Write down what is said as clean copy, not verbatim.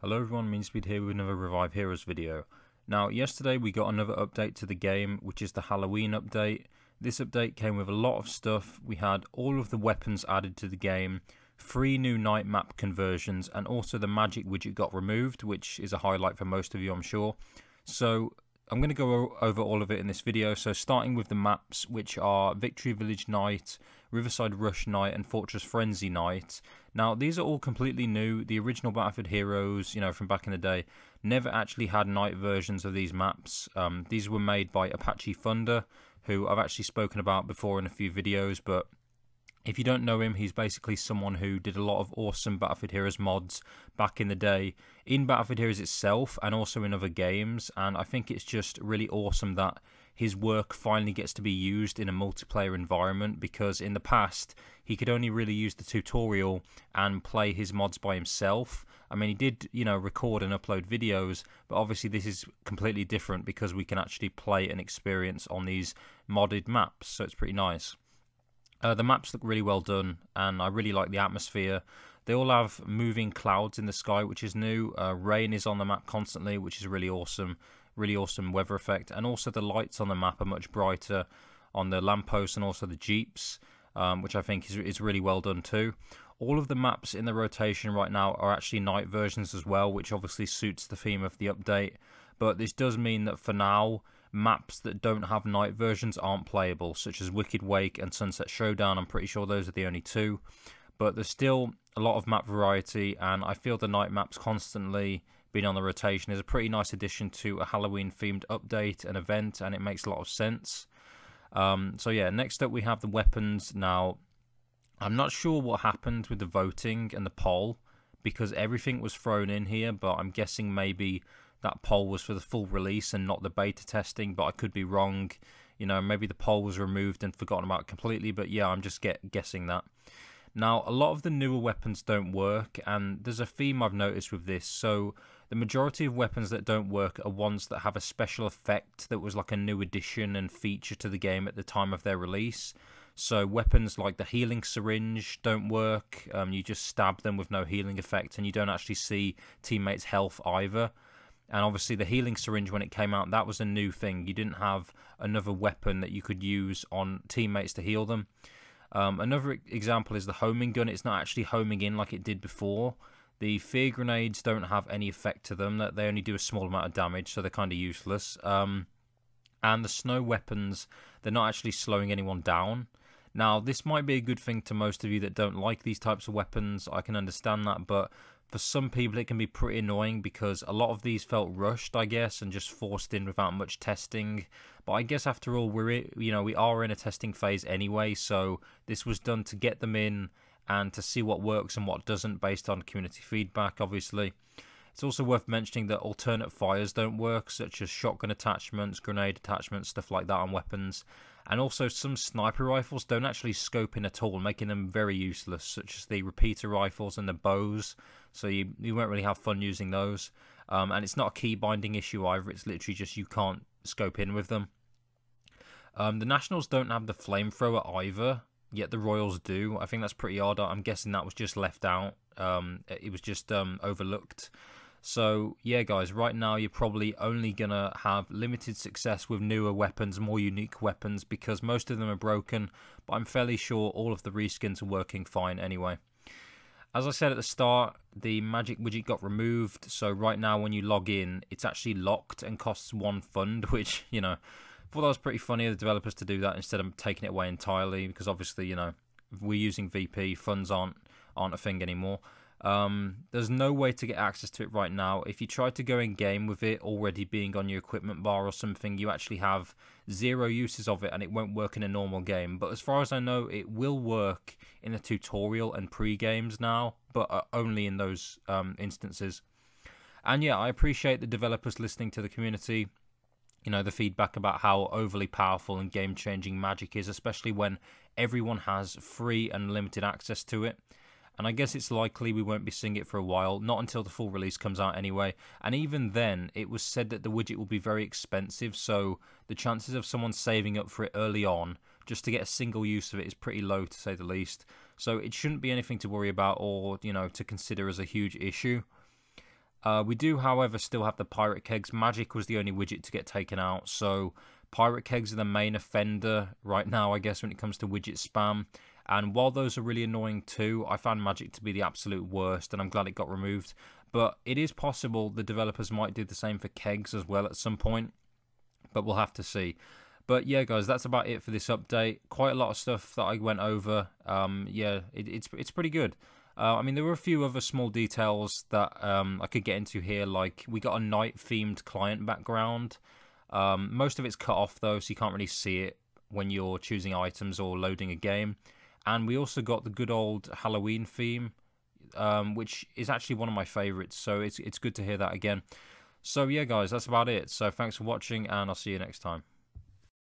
Hello everyone, MeanSpeed here with another Revive Heroes video. Now, yesterday we got another update to the game, which is the Halloween update. This update came with a lot of stuff. We had all of the weapons added to the game, 3 new night map conversions, and also the magic widget got removed, which is a highlight for most of you, I'm sure. So, I'm going to go over all of it in this video. So starting with the maps, which are Victory Village Night, Riverside Rush Night, and Fortress Frenzy Night. Now, these are all completely new. The original Battlefield Heroes, from back in the day, never actually had night versions of these maps. These were made by ApacheThunder, who I've actually spoken about before in a few videos, but if you don't know him, he's basically someone who did a lot of awesome Battlefield Heroes mods back in the day, in Battlefield Heroes itself and also in other games, and I think it's just really awesome that his work finally gets to be used in a multiplayer environment, because in the past he could only really use the tutorial and play his mods by himself. I mean, he did, record and upload videos, but obviously this is completely different because we can actually play and experience on these modded maps, so it's pretty nice. The maps look really well done, and I really like the atmosphere. They all have moving clouds in the sky, which is new. Rain is on the map constantly, which is really awesome weather effect. And also the lights on the map are much brighter on the lampposts and also the jeeps, which I think is really well done too. All of the maps in the rotation right now are actually night versions as well, which obviously suits the theme of the update. But this does mean that for now, maps that don't have night versions aren't playable, such as Wicked Wake and Sunset Showdown. I'm pretty sure those are the only two. But there's still a lot of map variety, and I feel the night maps constantly being on the rotation is a pretty nice addition to a Halloween-themed update and event, and it makes a lot of sense. So yeah, next up we have the weapons. Now, I'm not sure what happened with the voting and the poll, because everything was thrown in here, but I'm guessing maybe that poll was for the full release and not the beta testing, but I could be wrong. Maybe the poll was removed and forgotten about completely, but yeah, I'm just guessing that. Now, a lot of the newer weapons don't work, and there's a theme I've noticed with this. So, the majority of weapons that don't work are ones that have a special effect that was like a new addition and feature to the game at the time of their release. So, weapons like the healing syringe don't work. You just stab them with no healing effect, and you don't actually see teammates' health either. And obviously the healing syringe, when it came out, that was a new thing. You didn't have another weapon that you could use on teammates to heal them. Another example is the homing gun. It's not actually homing in like it did before. The fear grenades don't have any effect to them. They only do a small amount of damage, so they're kind of useless. And the snow weapons, they're not actually slowing anyone down. Now, this might be a good thing to most of you that don't like these types of weapons. I can understand that, but for some people it can be pretty annoying because a lot of these felt rushed, I guess, and just forced in without much testing. But I guess after all, we are in a testing phase anyway, so this was done to get them in and to see what works and what doesn't based on community feedback, obviously. It's also worth mentioning that alternate fires don't work, such as shotgun attachments, grenade attachments, stuff like that on weapons. And also some sniper rifles don't actually scope in at all, making them very useless, such as the repeater rifles and the bows. So you won't really have fun using those. And it's not a key binding issue either, it's literally just you can't scope in with them. The Nationals don't have the flamethrower either, yet the Royals do. I think that's pretty odd. I'm guessing that was just left out. It was just overlooked. So yeah, guys, right now you're probably only gonna have limited success with newer weapons, more unique weapons, because most of them are broken, but I'm fairly sure all of the reskins are working fine anyway. As I said at the start, the magic widget got removed, so right now when you log in, it's actually locked and costs 1 fund, which, I thought that was pretty funny of the developers to do that instead of taking it away entirely, because obviously, if we're using VP, funds aren't a thing anymore. There's no way to get access to it right now. If you try to go in game with it already being on your equipment bar or something, you actually have 0 uses of it and it won't work in a normal game. But as far as I know, it will work in a tutorial and pre-games now, but only in those instances. And yeah, I appreciate the developers listening to the community. The feedback about how overly powerful and game-changing magic is, especially when everyone has free and limited access to it. And I guess it's likely we won't be seeing it for a while, not until the full release comes out anyway. And even then, it was said that the widget will be very expensive, so the chances of someone saving up for it early on just to get a single use of it is pretty low, to say the least. So it shouldn't be anything to worry about or, to consider as a huge issue. We do, however, still have the pirate kegs. Magic was the only widget to get taken out, so pirate kegs are the main offender right now, I guess, when it comes to widget spam. And while those are really annoying too, I found Magic to be the absolute worst, and I'm glad it got removed. But it is possible the developers might do the same for kegs as well at some point, but we'll have to see. But yeah, guys, that's about it for this update. Quite a lot of stuff that I went over. Yeah, it's pretty good. I mean, there were a few other small details that I could get into here, like we got a night-themed client background. Most of it's cut off, though, so you can't really see it when you're choosing items or loading a game. And we also got the good old Halloween theme, which is actually one of my favorites, so it's good to hear that again. So yeah, guys, that's about it. So thanks for watching, and I'll see you next time.